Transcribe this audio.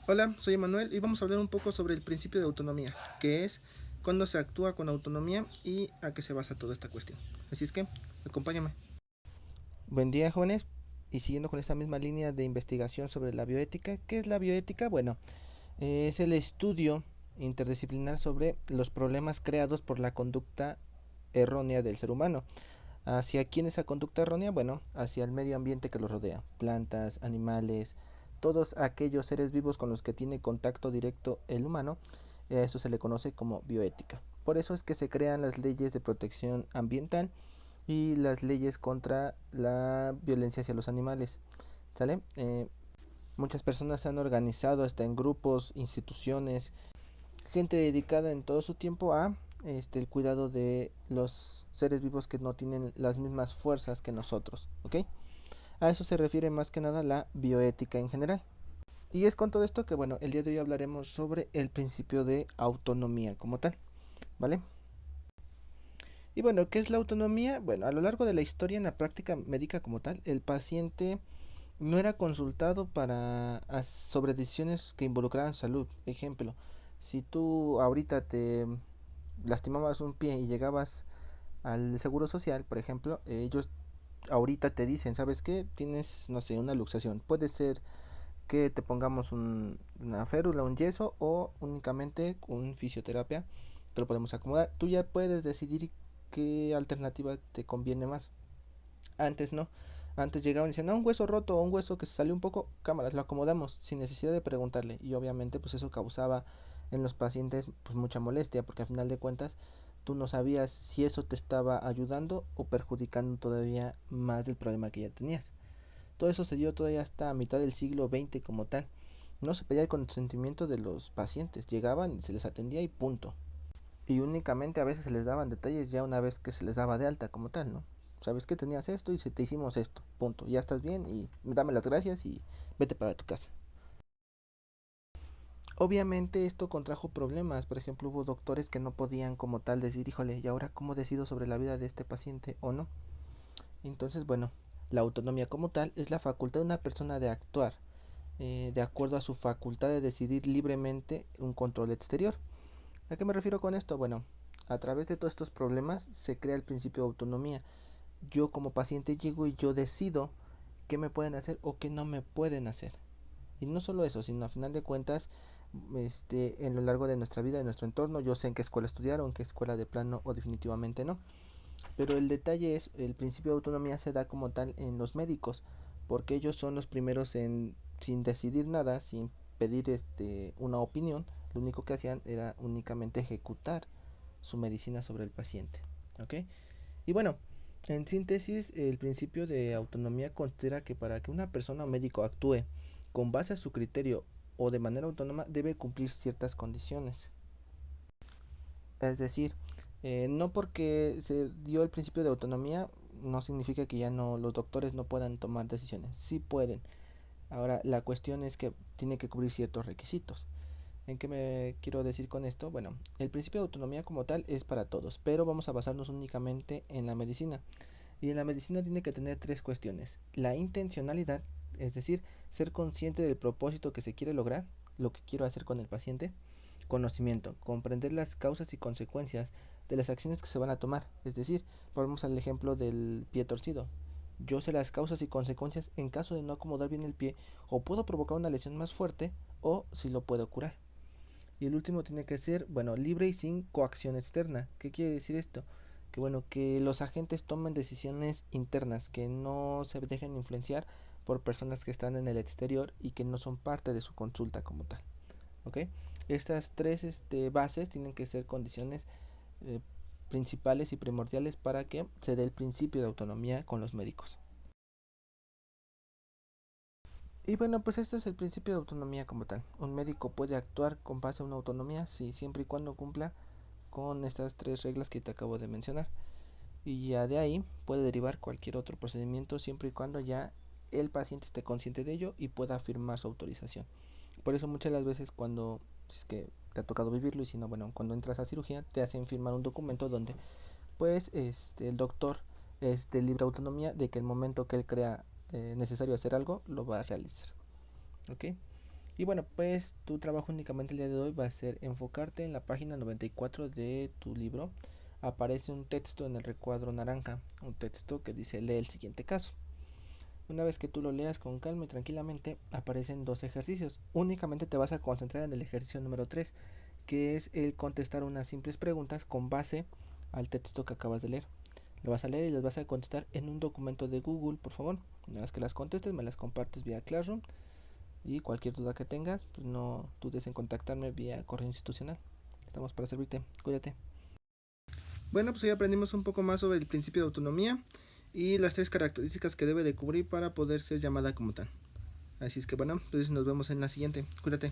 Hola, soy Emanuel y vamos a hablar un poco sobre el principio de autonomía, que es cuándo se actúa con autonomía y a qué se basa toda esta cuestión. Así es que, acompáñame. Buen día, jóvenes. Y siguiendo con esta misma línea de investigación sobre la bioética, ¿qué es la bioética? Bueno, es el estudio interdisciplinar sobre los problemas creados por la conducta errónea del ser humano. ¿Hacia quién esa conducta errónea? Bueno, hacia el medio ambiente que los rodea, plantas, animales, todos aquellos seres vivos con los que tiene contacto directo el humano, eso se le conoce como bioética. Por eso es que se crean las leyes de protección ambiental y las leyes contra la violencia hacia los animales. ¿Sale? Muchas personas se han organizado hasta en grupos, instituciones, gente dedicada en todo su tiempo a el cuidado de los seres vivos que no tienen las mismas fuerzas que nosotros, ¿ok? A eso se refiere más que nada la bioética en general. Y es con todo esto que, bueno, el día de hoy hablaremos sobre el principio de autonomía como tal, ¿vale? Y bueno, ¿qué es la autonomía? Bueno, a lo largo de la historia en la práctica médica como tal, el paciente no era consultado para sobre decisiones que involucraran salud. Ejemplo, si tú ahorita te lastimabas un pie y llegabas al seguro social, por ejemplo, ellos ahorita te dicen, ¿sabes qué? Tienes, no sé, una luxación. Puede ser que te pongamos una férula, un yeso o únicamente un fisioterapia. Te lo podemos acomodar. Tú ya puedes decidir qué alternativa te conviene más. Antes no. Antes llegaban y decían, no, un hueso roto o un hueso que se salió un poco, cámaras, lo acomodamos sin necesidad de preguntarle. Y obviamente pues eso causaba en los pacientes pues mucha molestia porque al final de cuentas tú no sabías si eso te estaba ayudando o perjudicando todavía más del problema que ya tenías. Todo eso se dio todavía hasta a mitad del siglo XX como tal. No se pedía el consentimiento de los pacientes, llegaban y se les atendía y punto. Y únicamente a veces se les daban detalles ya una vez que se les daba de alta como tal, ¿no? Sabes que tenías esto y se te hicimos esto, punto. Ya estás bien y dame las gracias y vete para tu casa. Obviamente esto contrajo problemas, por ejemplo hubo doctores que no podían como tal decir, híjole, ¿y ahora cómo decido sobre la vida de este paciente o no? Entonces, bueno, la autonomía como tal es la facultad de una persona de actuar de acuerdo a su facultad de decidir libremente un control exterior. ¿A qué me refiero con esto? Bueno, a través de todos estos problemas se crea el principio de autonomía. Yo como paciente llego y yo decido qué me pueden hacer o qué no me pueden hacer. Y no solo eso, sino a final de cuentas, en lo largo de nuestra vida, de nuestro entorno, yo sé en qué escuela estudiar o en qué escuela de plano o definitivamente no. Pero el detalle es, el principio de autonomía se da como tal en los médicos, porque ellos son los primeros en, sin decidir nada, sin pedir una opinión, lo único que hacían era únicamente ejecutar su medicina sobre el paciente. ¿Ok? Y bueno, en síntesis, el principio de autonomía considera que para que una persona o médico actúe con base a su criterio o de manera autónoma debe cumplir ciertas condiciones. Es decir, no porque se dio el principio de autonomía no significa que ya no los doctores no puedan tomar decisiones. Sí pueden. Ahora la cuestión es que tiene que cubrir ciertos requisitos. ¿En qué me quiero decir con esto? Bueno, el principio de autonomía como tal es para todos, pero vamos a basarnos únicamente en la medicina. Y en la medicina tiene que tener tres cuestiones. La intencionalidad, es decir, ser consciente del propósito que se quiere lograr, lo que quiero hacer con el paciente. Conocimiento, comprender las causas y consecuencias de las acciones que se van a tomar. Es decir, volvemos al ejemplo del pie torcido. Yo sé las causas y consecuencias en caso de no acomodar bien el pie o puedo provocar una lesión más fuerte o si lo puedo curar. Y el último tiene que ser, bueno, libre y sin coacción externa. ¿Qué quiere decir esto? Que bueno, que los agentes tomen decisiones internas, que no se dejen influenciar por personas que están en el exterior y que no son parte de su consulta como tal. ¿Ok? Estas tres bases tienen que ser condiciones eh, principales y primordiales para que se dé el principio de autonomía con los médicos. Y bueno, pues este es el principio de autonomía como tal. Un médico puede actuar con base a una autonomía, sí, siempre y cuando cumpla con estas tres reglas que te acabo de mencionar. Y ya de ahí puede derivar cualquier otro procedimiento siempre y cuando ya el paciente esté consciente de ello y pueda firmar su autorización. Por eso muchas de las veces cuando, si es que te ha tocado vivirlo y si no, bueno, cuando entras a cirugía te hacen firmar un documento donde pues el doctor es de libre autonomía de que el momento que él crea necesario hacer algo, lo va a realizar. ¿Ok? Y bueno, pues tu trabajo únicamente el día de hoy va a ser enfocarte en la página 94 de tu libro. Aparece un texto en el recuadro naranja, un texto que dice lee el siguiente caso. Una vez que tú lo leas con calma y tranquilamente, aparecen dos ejercicios. Únicamente te vas a concentrar en el ejercicio número 3, que es el contestar unas simples preguntas con base al texto que acabas de leer. Lo vas a leer y las vas a contestar en un documento de Google, por favor. Una vez que las contestes, me las compartes vía Classroom. Y cualquier duda que tengas, pues no dudes en contactarme vía correo institucional. Estamos para servirte. Cuídate. Bueno, pues hoy aprendimos un poco más sobre el principio de autonomía y las 3 características que debe de cubrir para poder ser llamada como tal. Así es que bueno, entonces nos vemos en la siguiente. Cuídate.